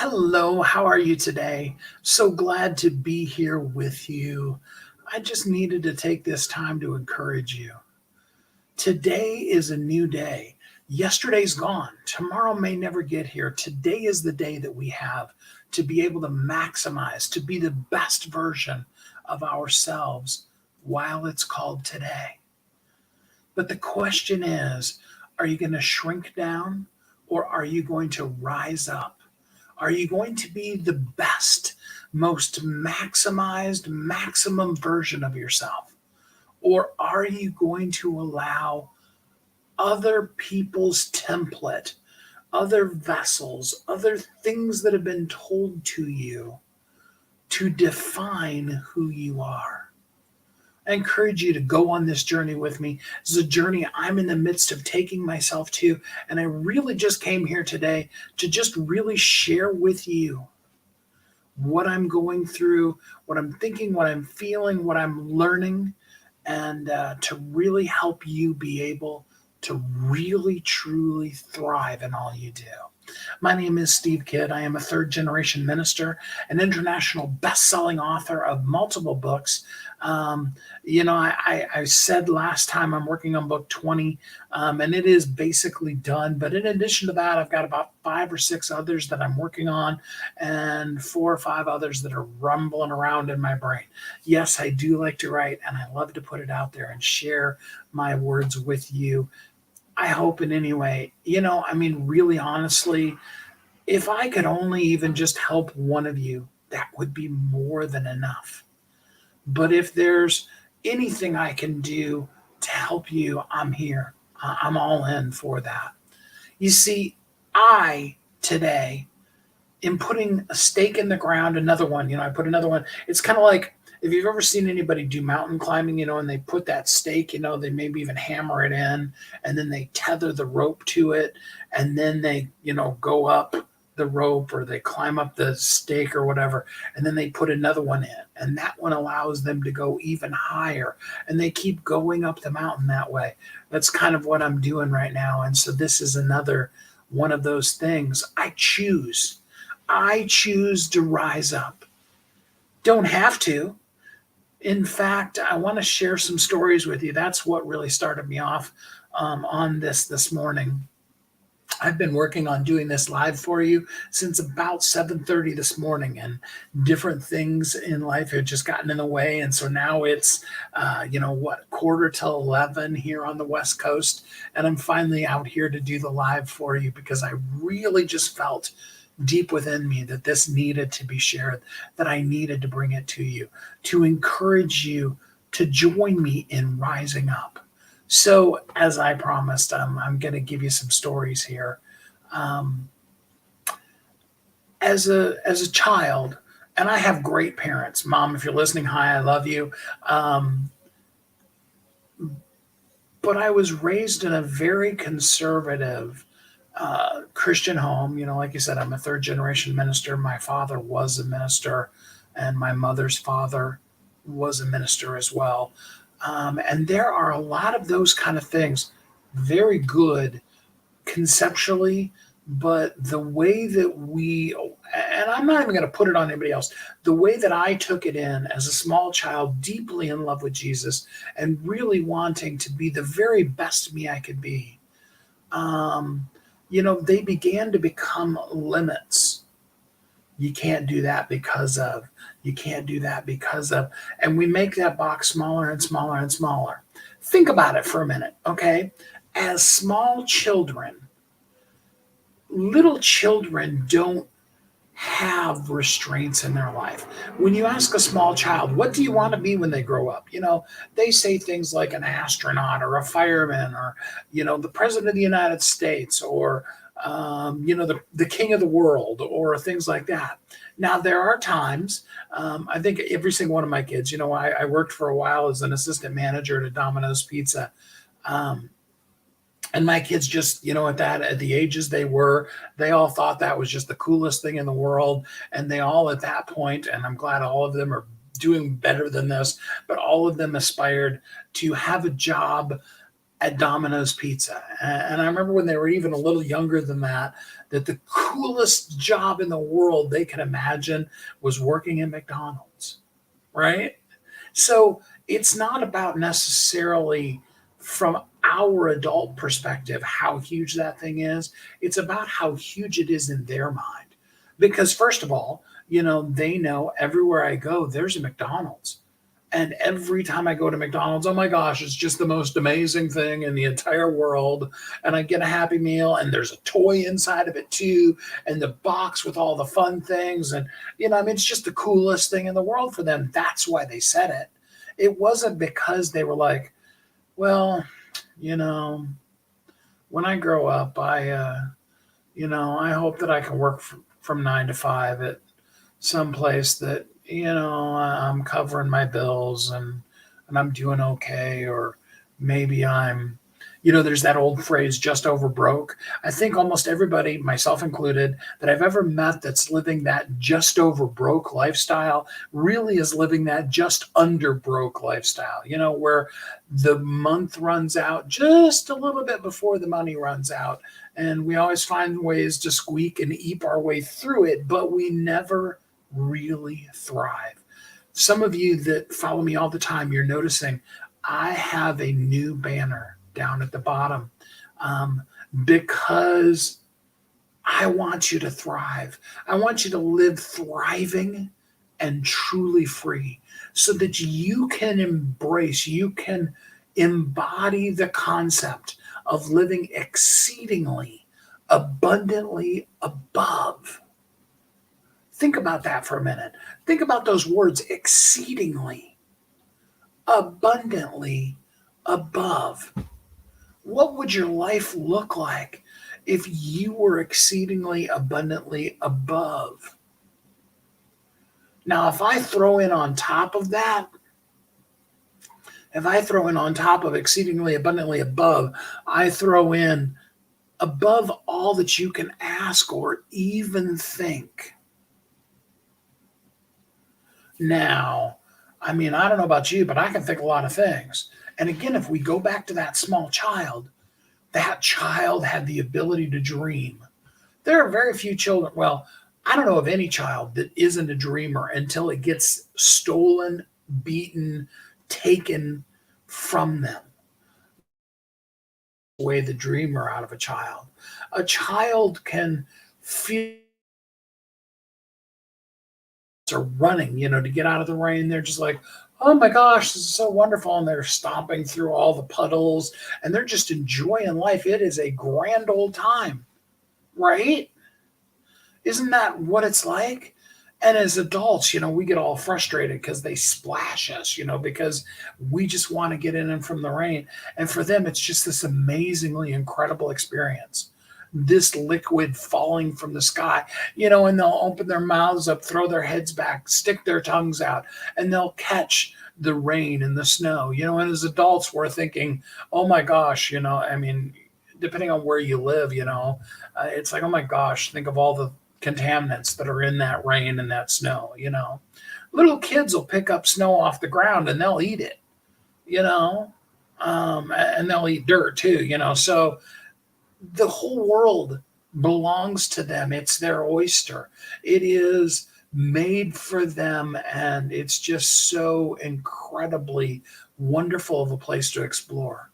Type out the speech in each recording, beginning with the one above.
Hello, how are you today? So glad to be here with you. I just needed to take this time to encourage you. Today is a new day. Yesterday's gone. Tomorrow may never get here. Today is the day that we have to be able to maximize, to be the best version of ourselves while it's called today. But the question is, are you going to shrink down or are you going to rise up? Are you going to be the best, most maximized, maximum version of yourself? Or are you going to allow other people's template, other vessels, other things that have been told to you to define who you are? I encourage you to go on this journey with me. This is a journey I'm in the midst of taking myself to. And I really just came here today to just really share with you what I'm going through, what I'm thinking, what I'm feeling, what I'm learning, and to really help you be able to really, truly thrive in all you do. My name is Steve Kidd. I am a third generation minister, an international best-selling author of multiple books. I said last time I'm working on book 20, and it is basically done. But in addition to that, I've got about 5 or 6 others that I'm working on and 4 or 5 others that are rumbling around in my brain. Yes, I do like to write, and I love to put it out there and share my words with you. I hope in any way, really honestly, if I could only even just help one of you, that would be more than enough. But if there's anything I can do to help you, I'm here. I'm all in for that. You see, I today am putting a stake in the ground, another one, I put another one. It's kind of like if you've ever seen anybody do mountain climbing, and they put that stake, they maybe even hammer it in and then they tether the rope to it and then they, go up the rope or they climb up the stake or whatever, and then they put another one in and that one allows them to go even higher and they keep going up the mountain that way. That's kind of what I'm doing right now. And so this is another one of those things. I choose to rise up. Don't have to. In fact, I want to share some stories with you. That's what really started me off on this morning. I've been working on doing this live for you since about 7:30 this morning, and different things in life have just gotten in the way. And so now it's, quarter till 11 here on the West Coast, and I'm finally out here to do the live for you because I really just felt deep within me that this needed to be shared, that I needed to bring it to you, to encourage you to join me in rising up. So, as I promised, I'm going to give you some stories here. Um, as a child, and I have great parents. Mom, if you're listening, hi, I love you. Um, but I was raised in a very conservative Christian home. Like you said, I'm a third generation minister. My father was a minister, and my mother's father was a minister as well. And there are a lot of those kind of things, very good conceptually, but the way that and I'm not even going to put it on anybody else, the way that I took it in as a small child, deeply in love with Jesus and really wanting to be the very best me I could be, they began to become limits. You can't do that because of, you can't do that because of, and we make that box smaller and smaller and smaller. Think about it for a minute, okay? As small children, little children don't have restraints in their life. When you ask a small child, what do you want to be when they grow up? They say things like an astronaut or a fireman or, the president of the United States or, the king of the world or things like that. Now, there are times, I think every single one of my kids, I worked for a while as an assistant manager at a Domino's Pizza. Um, and my kids just, at the ages they were, they all thought that was just the coolest thing in the world. And they all at that point, and I'm glad all of them are doing better than this, but all of them aspired to have a job at Domino's Pizza. And I remember when they were even a little younger than that, that the coolest job in the world they could imagine was working at McDonald's, right? So it's not about necessarily from our adult perspective how huge that thing is. It's about how huge it is in their mind. Because, first of all, they know everywhere I go, there's a McDonald's. And every time I go to McDonald's, oh my gosh, it's just the most amazing thing in the entire world. And I get a Happy Meal, and there's a toy inside of it too, and the box with all the fun things. And, I mean, it's just the coolest thing in the world for them. That's why they said it. It wasn't because they were like, well, you know, when I grow up, I hope that I can work from 9 to 5 at some place that I'm covering my bills and I'm doing okay, or maybe I'm there's that old phrase, just over broke. I think almost everybody, myself included, that I've ever met that's living that just over broke lifestyle really is living that just under broke lifestyle, where the month runs out just a little bit before the money runs out, and we always find ways to squeak and eep our way through it, but we never really thrive. Some of you that follow me all the time, you're noticing I have a new banner down at the bottom, um, because I want you to thrive. I want you to live thriving and truly free so that you can embody the concept of living exceedingly abundantly above. Think about that for a minute. Think about those words, exceedingly, abundantly, above. What would your life look like if you were exceedingly abundantly above? Now, if I throw in on top of exceedingly abundantly above, I throw in above all that you can ask or even think. Now, I mean, I don't know about you, but I can think a lot of things. And again, if we go back to that small child, that child had the ability to dream. There are very few children, well, I don't know of any child that isn't a dreamer until it gets stolen, beaten, taken from them. Away the dreamer out of a child. A child can feel are running, to get out of the rain. They're just like, oh my gosh, this is so wonderful. And they're stomping through all the puddles and they're just enjoying life. It is a grand old time, right? Isn't that what it's like? And as adults, we get all frustrated because they splash us, because we just want to get in and from the rain. And for them, it's just this amazingly incredible experience. This liquid falling from the sky, and they'll open their mouths up, throw their heads back, stick their tongues out, and they'll catch the rain and the snow, and as adults, we're thinking, oh my gosh, I mean, depending on where you live, it's like, oh my gosh, think of all the contaminants that are in that rain and that snow, Little kids will pick up snow off the ground and they'll eat it, and they'll eat dirt too, so the whole world belongs to them. It's their oyster. It is made for them, and it's just so incredibly wonderful of a place to explore.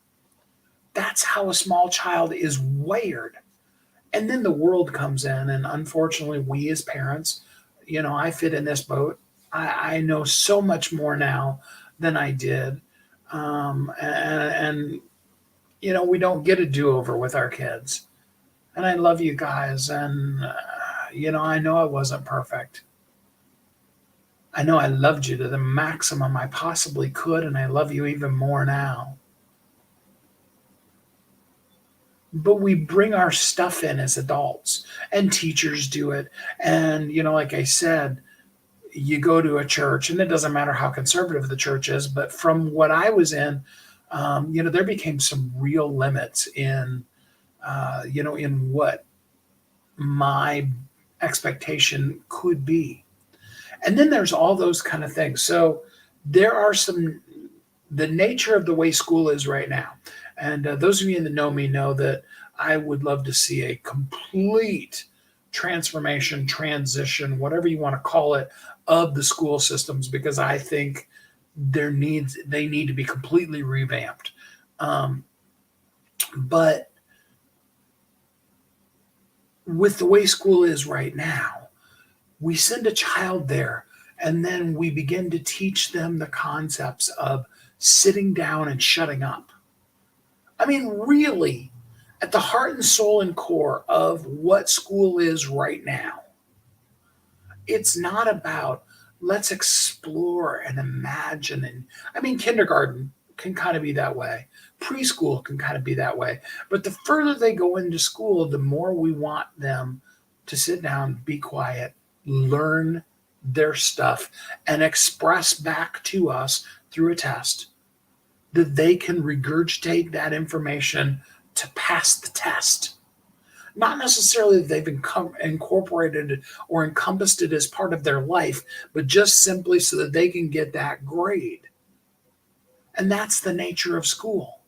That's how a small child is wired. And then the world comes in, and unfortunately, we as parents, I fit in this boat. I know so much more now than I did. And we don't get a do-over with our kids. And I love you guys. And, I know I wasn't perfect. I know I loved you to the maximum I possibly could, and I love you even more now. But we bring our stuff in as adults, and teachers do it. And, like I said, you go to a church, and it doesn't matter how conservative the church is, but from what I was in, there became some real limits in what my expectation could be. And then there's all those kind of things. So there are the nature of the way school is right now. And those of you that know me know that I would love to see a complete transformation, transition, whatever you want to call it, of the school systems, because I think they need to be completely revamped. Um, but with the way school is right now, we send a child there and then we begin to teach them the concepts of sitting down and shutting up. I mean, really, at the heart and soul and core of what school is right now, it's not about let's explore and imagine. And I mean, kindergarten can kind of be that way, preschool can kind of be that way. But the further they go into school, the more we want them to sit down, be quiet, learn their stuff, and express back to us through a test that they can regurgitate that information to pass the test. Not necessarily that they've incorporated or encompassed it as part of their life, but just simply so that they can get that grade. And that's the nature of school.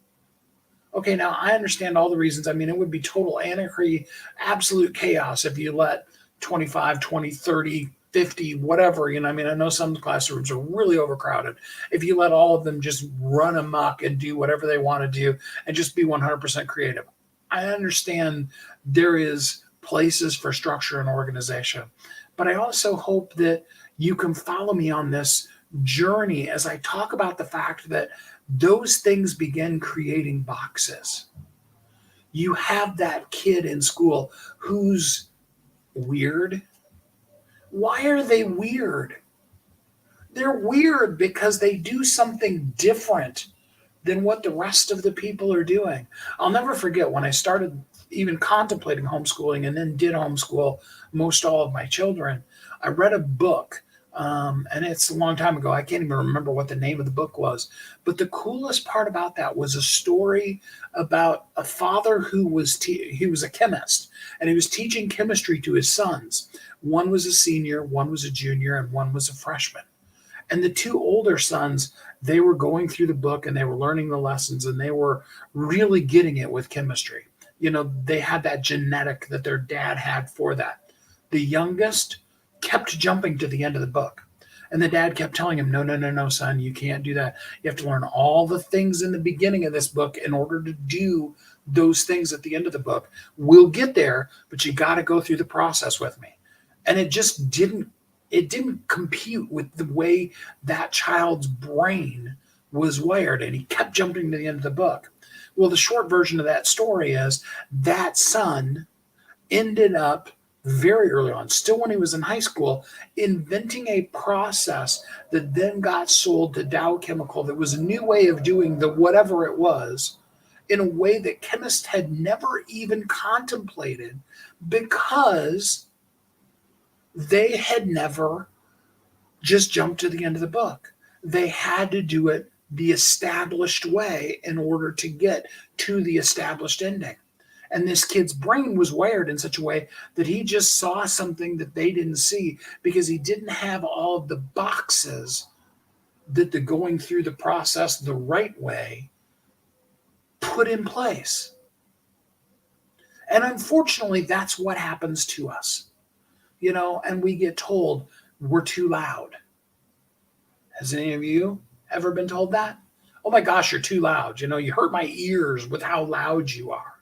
Okay, now I understand all the reasons. I mean, it would be total anarchy, absolute chaos if you let 25, 20, 30, 50, whatever, I mean, I know some classrooms are really overcrowded. If you let all of them just run amok and do whatever they want to do and just be 100% creative. I understand there is places for structure and organization, but I also hope that you can follow me on this journey as I talk about the fact that those things begin creating boxes. You have that kid in school who's weird. Why are they weird? They're weird because they do something different than what the rest of the people are doing. I'll never forget when I started even contemplating homeschooling and then did homeschool most all of my children. I read a book, and it's a long time ago. I can't even remember what the name of the book was. But the coolest part about that was a story about a father who was he was a chemist, and he was teaching chemistry to his sons. One was a senior, one was a junior, and one was a freshman. And the two older sons, they were going through the book and they were learning the lessons and they were really getting it with chemistry. They had that genetic that their dad had for that. The youngest kept jumping to the end of the book. And the dad kept telling him, no, no, no, no, son, you can't do that. You have to learn all the things in the beginning of this book in order to do those things at the end of the book. We'll get there, but you got to go through the process with me. And it didn't compute with the way that child's brain was wired, and he kept jumping to the end of the book. Well, the short version of that story is that son ended up very early on, still when he was in high school, inventing a process that then got sold to Dow Chemical that was a new way of doing the whatever it was in a way that chemists had never even contemplated because they had never just jumped to the end of the book. They had to do it the established way in order to get to the established ending. And this kid's brain was wired in such a way that he just saw something that they didn't see because he didn't have all of the boxes that the going through the process the right way put in place. And unfortunately, that's what happens to us, and we get told we're too loud. Has any of you ever been told that? Oh my gosh, you're too loud. You hurt my ears with how loud you are.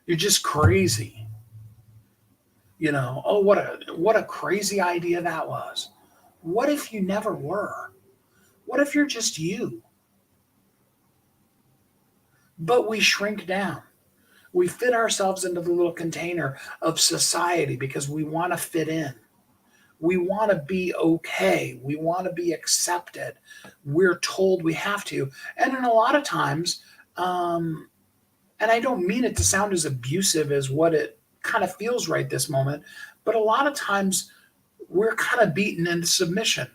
You're just crazy. Oh, what a crazy idea that was. What if you never were? What if you're just you? But we shrink down. We fit ourselves into the little container of society because we want to fit in. We want to be okay. We want to be accepted. We're told we have to. And in a lot of times, and I don't mean it to sound as abusive as what it kind of feels right this moment, but a lot of times we're kind of beaten into submission.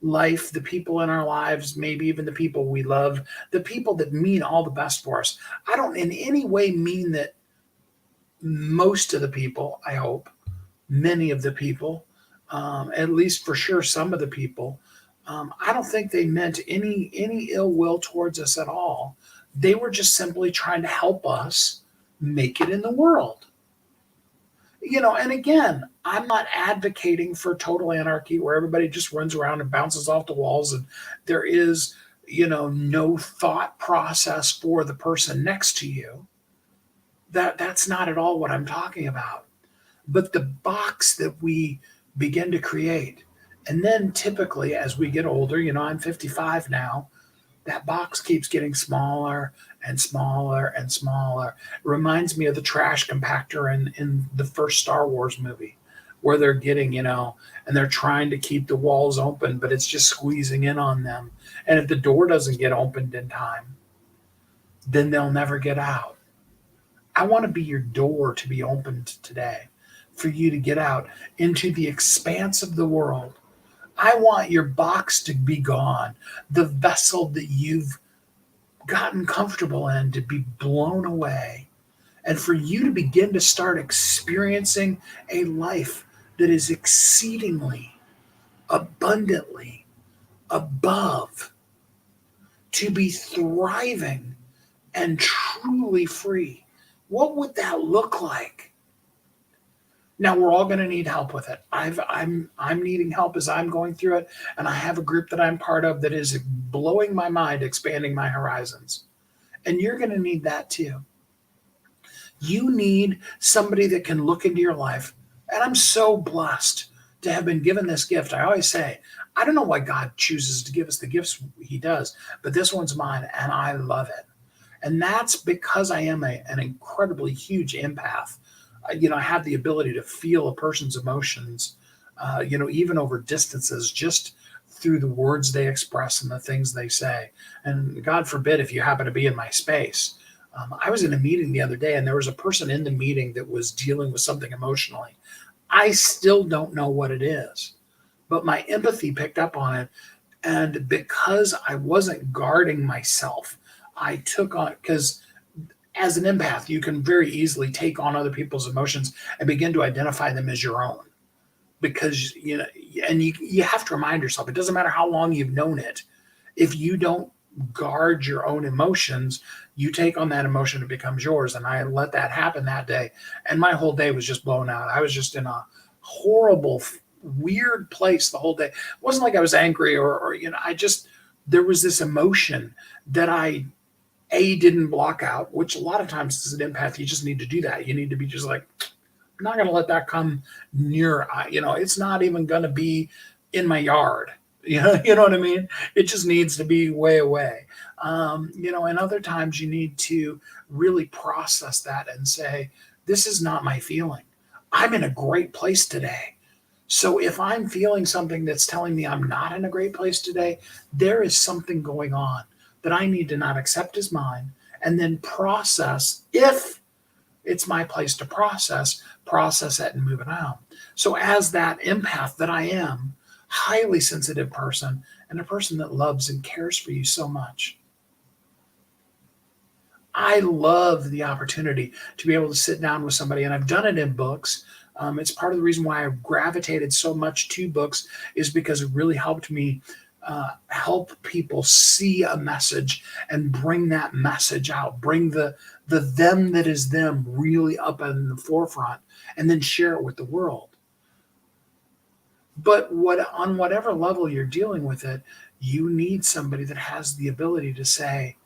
Life, the people in our lives, maybe even the people we love, the people that mean all the best for us. I don't in any way mean that most of the people, I hope, many of the people, at least for sure some of the people, I don't think they meant any ill will towards us at all. They were just simply trying to help us make it in the world. And again, I'm not advocating for total anarchy where everybody just runs around and bounces off the walls and there is, no thought process for the person next to you. That's not at all what I'm talking about. But the box that we begin to create, and then typically as we get older, I'm 55 now, that box keeps getting smaller and smaller and smaller. It reminds me of the trash compactor in the first Star Wars movie, where they're getting, and they're trying to keep the walls open, but it's just squeezing in on them. And if the door doesn't get opened in time, then they'll never get out. I want to be your door to be opened today for you to get out into the expanse of the world. I want your box to be gone, the vessel that you've gotten comfortable in to be blown away, and for you to begin to start experiencing a life that is exceedingly, abundantly above, to be thriving and truly free. What would that look like? Now we're all going to need help with it. I'm needing help as I'm going through it, and I have a group that I'm part of that is blowing my mind, expanding my horizons. And you're going to need that too. You need somebody that can look into your life. And I'm so blessed to have been given this gift. I always say, I don't know why God chooses to give us the gifts he does, but this one's mine and I love it. And that's because I am an incredibly huge empath. I have the ability to feel a person's emotions, even over distances, just through the words they express and the things they say. And God forbid if you happen to be in my space. I was in a meeting the other day and there was a person in the meeting that was dealing with something emotionally. I still don't know what it is, but my empathy picked up on it. And because I wasn't guarding myself, I took on, because as an empath, you can very easily take on other people's emotions and begin to identify them as your own. Because, and you have to remind yourself, it doesn't matter how long you've known it. If you don't guard your own emotions, you take on that emotion, it becomes yours. And I let that happen that day. And my whole day was just blown out. I was just in a horrible, weird place the whole day. It wasn't like I was angry or there was this emotion that I didn't block out, which a lot of times as an empath, you just need to do that. You need to be just like, I'm not going to let that come near, it's not even going to be in my yard. You know what I mean? It just needs to be way away. And other times you need to really process that and say, this is not my feeling. I'm in a great place today. So if I'm feeling something that's telling me I'm not in a great place today, there is something going on that I need to not accept as mine and then process. If it's my place to process it and move it out. So as that empath that I am, highly sensitive person and a person that loves and cares for you so much, I love the opportunity to be able to sit down with somebody, and I've done it in books. It's part of the reason why I've gravitated so much to books is because it really helped me help people see a message and bring that message out, bring the them that is them really up in the forefront, and then share it with the world. But on whatever level you're dealing with it, you need somebody that has the ability to say,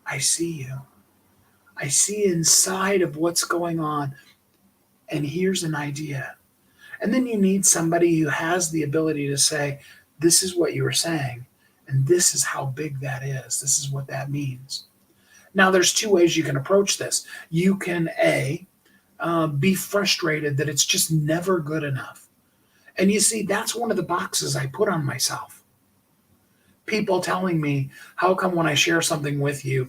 I see you. I see inside of what's going on, and here's an idea. And then you need somebody who has the ability to say, this is what you were saying, and this is how big that is. This is what that means. Now, there's two ways you can approach this. You can, be frustrated that it's just never good enough. And you see, that's one of the boxes I put on myself. People telling me, how come when I share something with you,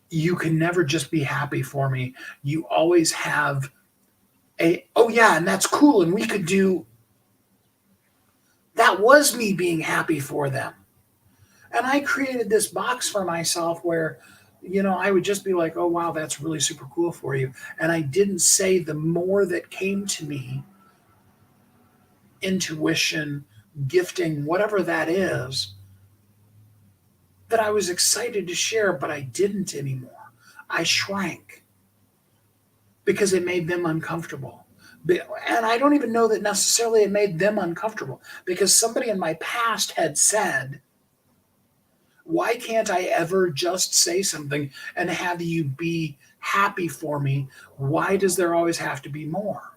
you can never just be happy for me. You always have oh yeah, and that's cool. And we could do, that was me being happy for them. And I created this box for myself where, I would just be like, oh, wow, that's really super cool for you. And I didn't say the more that came to me, intuition, gifting, whatever that is, that I was excited to share, but I didn't anymore. I shrank because it made them uncomfortable. And I don't even know that necessarily it made them uncomfortable, because somebody in my past had said, why can't I ever just say something and have you be happy for me? Why does there always have to be more?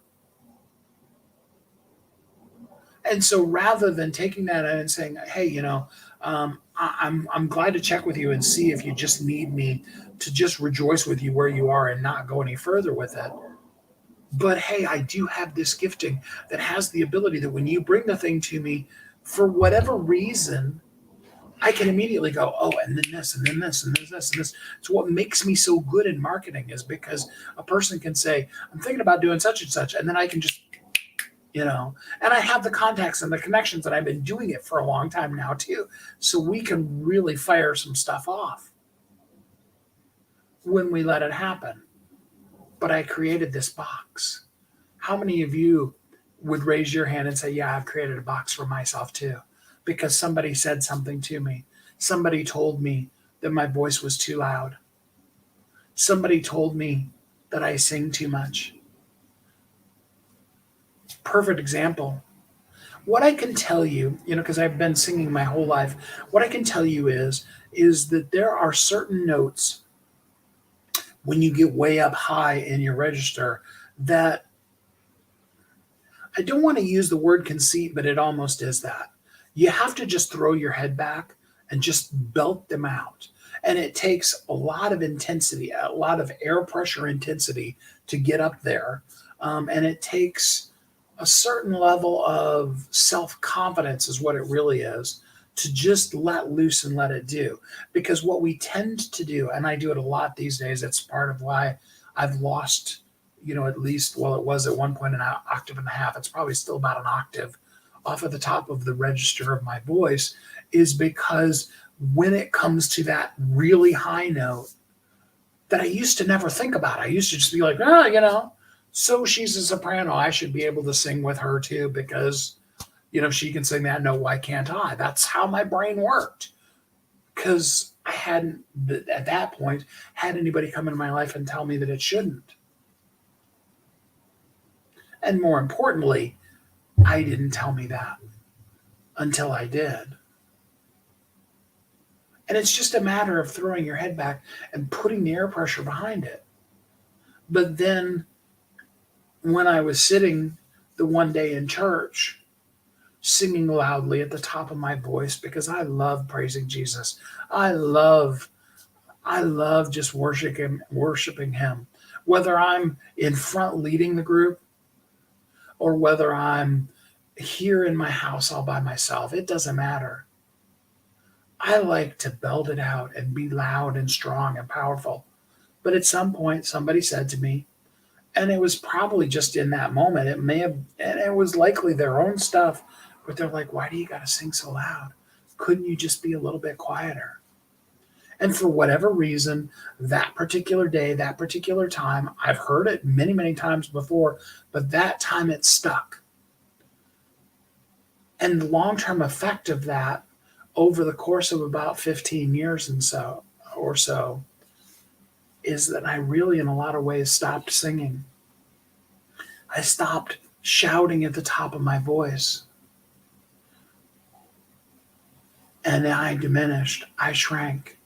And so rather than taking that and saying, hey, I'm glad to check with you and see if you just need me to just rejoice with you where you are and not go any further with it. But hey, I do have this gifting that has the ability that when you bring the thing to me, for whatever reason, I can immediately go, oh, and then this, and then this, and then this, and this. So what makes me so good in marketing is because a person can say, I'm thinking about doing such and such, and then I can just, and I have the contacts and the connections, and I've been doing it for a long time now too. So we can really fire some stuff off when we let it happen. But I created this box. How many of you would raise your hand and say, yeah, I've created a box for myself too? Because somebody said something to me. Somebody told me that my voice was too loud. Somebody told me that I sing too much. Perfect example. What I can tell you, because I've been singing my whole life, what I can tell you is that there are certain notes when you get way up high in your register that I don't want to use the word conceit, but it almost is that. You have to just throw your head back and just belt them out. And it takes a lot of intensity, a lot of air pressure intensity to get up there. And it takes a certain level of self-confidence is what it really is, to just let loose and let it do. Because what we tend to do, and I do it a lot these days, it's part of why I've lost, at least, well, it was at one point an octave and a half. It's probably still about an octave off of the top of the register of my voice, is because when it comes to that really high note that I used to never think about, I used to just be like, so she's a soprano, I should be able to sing with her too, because, she can sing that note, why can't I? That's how my brain worked. Because I hadn't, at that point, had anybody come into my life and tell me that it shouldn't. And more importantly, I didn't tell me that until I did. And it's just a matter of throwing your head back and putting the air pressure behind it. But then when I was sitting the one day in church, singing loudly at the top of my voice, because I love praising Jesus. I love just worshiping him. Whether I'm in front leading the group or whether I'm here in my house all by myself, it doesn't matter. I like to belt it out and be loud and strong and powerful. But at some point, somebody said to me, and it was probably just in that moment, and it was likely their own stuff, but they're like, why do you got to sing so loud? Couldn't you just be a little bit quieter? And for whatever reason, that particular day, that particular time, I've heard it many, many times before, but that time it stuck. And the long-term effect of that over the course of about 15 years or so is that I really, in a lot of ways, stopped singing. I stopped shouting at the top of my voice. And I diminished. I shrank.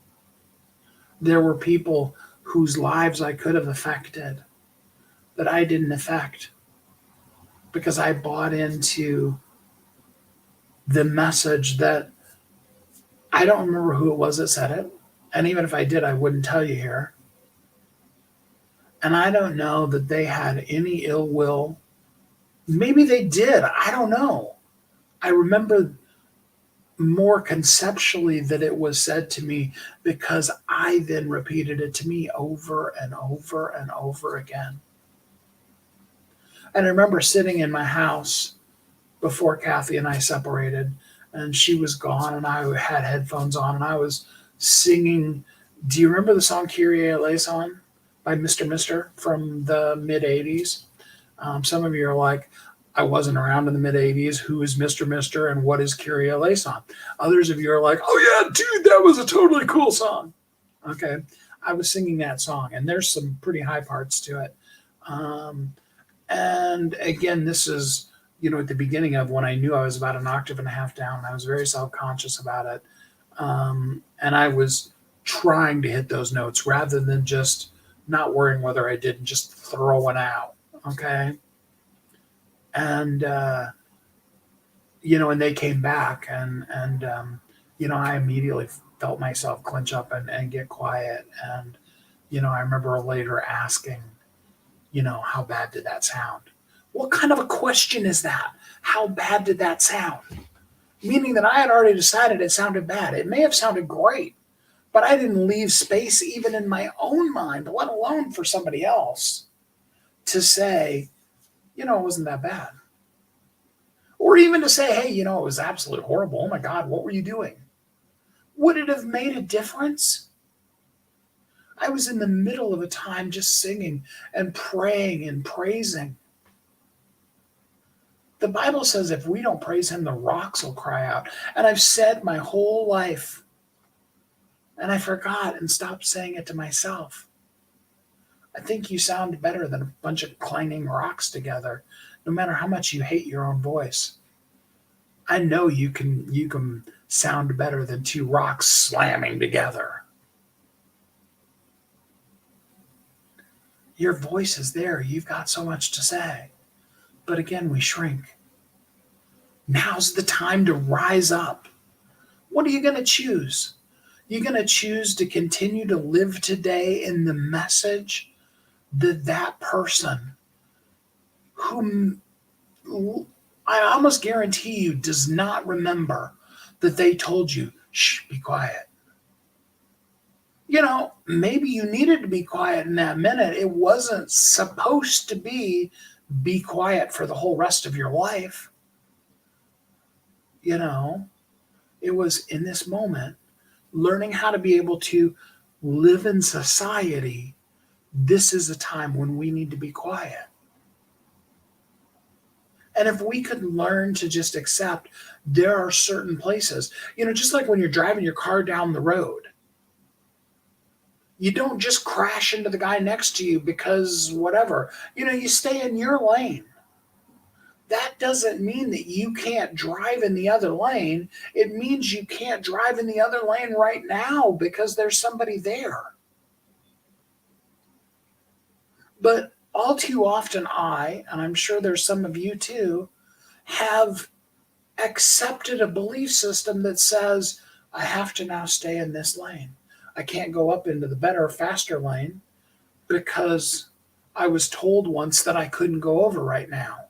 There were people whose lives I could have affected that I didn't affect because I bought into the message that I don't remember who it was that said it. And even if I did, I wouldn't tell you here. And I don't know that they had any ill will. Maybe they did. I don't know. I remember more conceptually that it was said to me because I then repeated it to me over and over and over again. And I remember sitting in my house before Kathy and I separated, and she was gone, and I had headphones on, and I was singing. Do you remember the song Kyrie Eleison by Mr. Mister from the mid-'80s? Some of you are like, I wasn't around in the mid 80s. Who is Mr. Mister and what is Kyrie eleison? Others of you are like, oh yeah, dude, that was a totally cool song. Okay. I was singing that song, and there's some pretty high parts to it. Um, and again, this is, at the beginning of when I knew I was about an octave and a half down. I was very self conscious about it. And I was trying to hit those notes rather than just not worrying whether I did and just throwing out. Okay. And, and they came back and I immediately felt myself clench up and get quiet. And, I remember later asking, how bad did that sound? What kind of a question is that? How bad did that sound? Meaning that I had already decided it sounded bad. It may have sounded great, but I didn't leave space even in my own mind, let alone for somebody else to say, it wasn't that bad. Or even to say, hey, it was absolutely horrible. Oh my God, what were you doing? Would it have made a difference? I was in the middle of a time just singing and praying and praising. The Bible says if we don't praise him, the rocks will cry out. And I've said my whole life, and I forgot and stopped saying it to myself. I think you sound better than a bunch of clanging rocks together, no matter how much you hate your own voice. I know you can sound better than two rocks slamming together. Your voice is there. You've got so much to say. But again, we shrink. Now's the time to rise up. What are you going to choose? You're going to choose to continue to live today in the message that person whom I almost guarantee you does not remember that they told you, shh, be quiet. Maybe you needed to be quiet in that minute. It wasn't supposed to be quiet for the whole rest of your life. It was in this moment, learning how to be able to live in society. This is a time when we need to be quiet. And if we could learn to just accept there are certain places, just like when you're driving your car down the road, you don't just crash into the guy next to you because whatever. You stay in your lane. That doesn't mean that you can't drive in the other lane. It means you can't drive in the other lane right now because there's somebody there. But all too often and I'm sure there's some of you too, have accepted a belief system that says, I have to now stay in this lane. I can't go up into the better, faster lane because I was told once that I couldn't go over right now.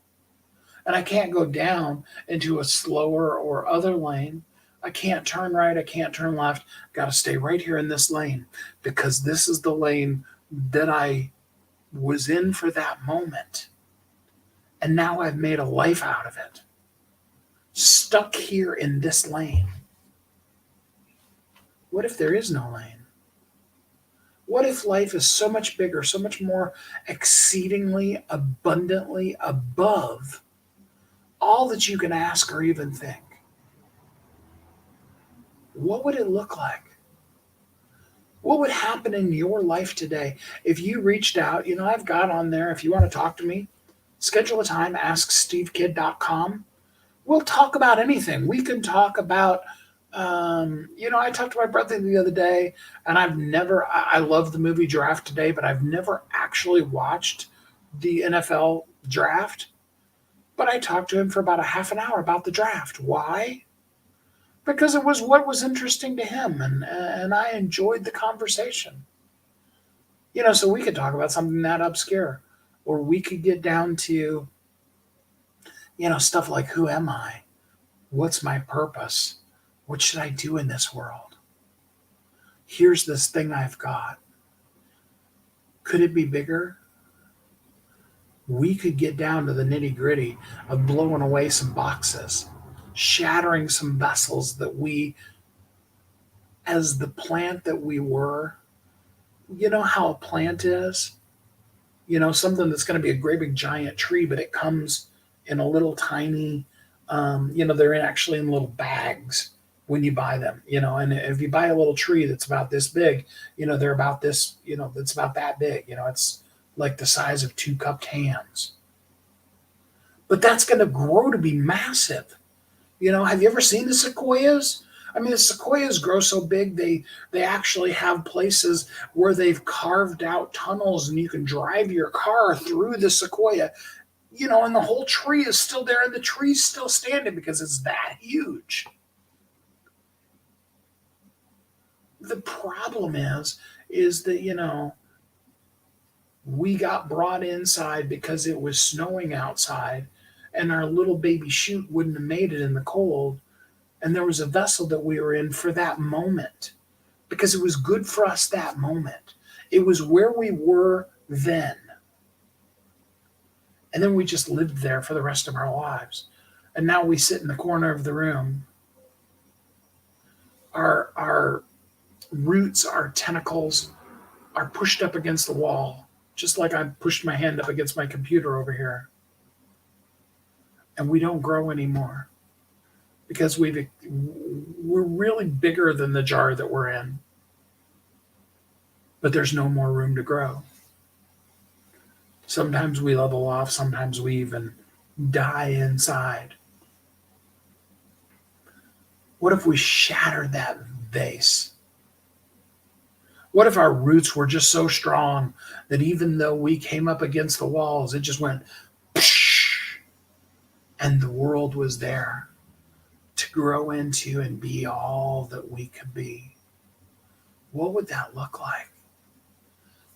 And I can't go down into a slower or other lane. I can't turn right. I can't turn left. Got to stay right here in this lane because this is the lane that I was in for that moment. And now I've made a life out of it. Stuck here in this lane. What if there is no lane? What if life is so much bigger, so much more exceedingly abundantly above all that you can ask or even think? What would it look like? What would happen in your life today if you reached out? I've got on there, if you want to talk to me, schedule a time, askstevekid.com. We'll talk about anything. We can talk about, I talked to my brother the other day, and I love the movie Draft Day, but I've never actually watched the NFL draft. But I talked to him for about a half an hour about the draft. Why? Because it was what was interesting to him, and I enjoyed the conversation. So we could talk about something that obscure, or we could get down to, stuff like, who am I? What's my purpose? What should I do in this world? Here's this thing I've got. Could it be bigger? We could get down to the nitty-gritty of blowing away some boxes, shattering some vessels that we, as the plant that we were, how a plant is? Something that's going to be a great big giant tree, but it comes in a little tiny, they're actually in little bags when you buy them, and if you buy a little tree that's about this big, they're about this, that's about that big, it's like the size of two cupped hands. But that's going to grow to be massive. Have you ever seen the sequoias? I mean, the sequoias grow so big they actually have places where they've carved out tunnels and you can drive your car through the sequoia, and the whole tree is still there and the tree's still standing because it's that huge. The problem is that, we got brought inside because it was snowing outside and our little baby chute wouldn't have made it in the cold. And there was a vessel that we were in for that moment because it was good for us that moment. It was where we were then. And then we just lived there for the rest of our lives. And now we sit in the corner of the room. Our roots, our tentacles are pushed up against the wall, just like I pushed my hand up against my computer over here. And we don't grow anymore because we're really bigger than the jar that we're in. But there's no more room to grow. Sometimes we level off, sometimes we even die inside. What if we shattered that vase? What if our roots were just so strong that even though we came up against the walls, it just went psh, and the world was there to grow into and be all that we could be? What would that look like?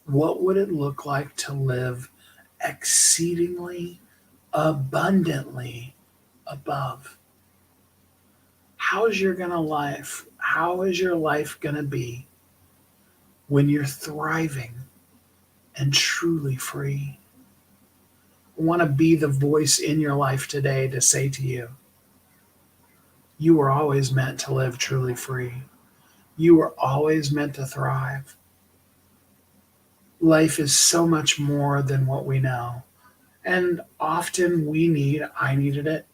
What would it look like to live exceedingly abundantly above? How is your life going to be when you're thriving and truly free? I want to be the voice in your life today to say to you, you were always meant to live truly free. You were always meant to thrive. Life is so much more than what we know. And often I needed it,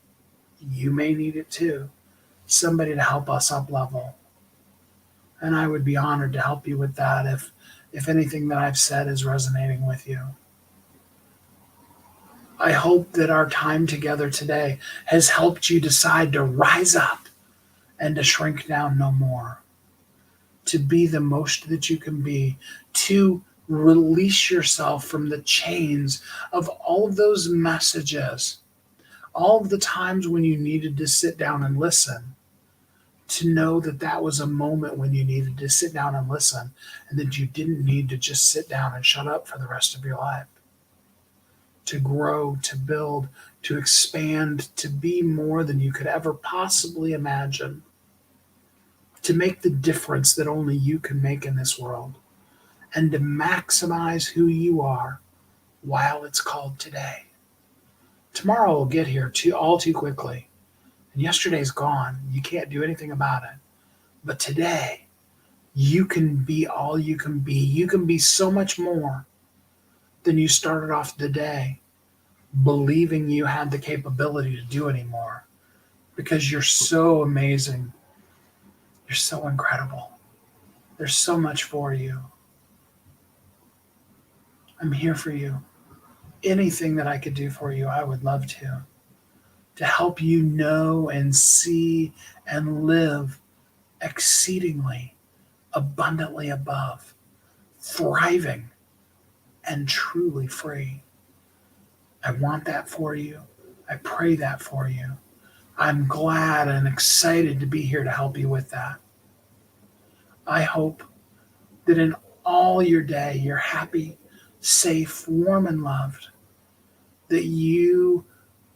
you may need it too, somebody to help us up level. And I would be honored to help you with that if anything that I've said is resonating with you. I hope that our time together today has helped you decide to rise up and to shrink down no more, to be the most that you can be, to release yourself from the chains of all of those messages, all of the times when you needed to sit down and listen, to know that that was a moment when you needed to sit down and listen, and that you didn't need to just sit down and shut up for the rest of your life. To grow, to build, to expand, to be more than you could ever possibly imagine, to make the difference that only you can make in this world, and to maximize who you are while it's called today. Tomorrow will get here all too quickly. And yesterday's gone. You can't do anything about it. But today, you can be all you can be. You can be so much more than you started off the day believing you had the capability to do anymore. Because you're so amazing. You're so incredible. There's so much for you. I'm here for you. Anything that I could do for you, I would love to help you know and see and live exceedingly abundantly above, thriving and truly free. I want that for you. I pray that for you. I'm glad and excited to be here to help you with that. I hope that in all your day, you're happy, safe, warm, and loved, that you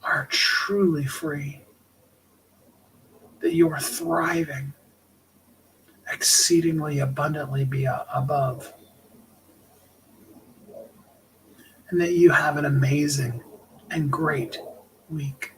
are truly free, that you are thriving exceedingly abundantly above, and that you have an amazing and great week.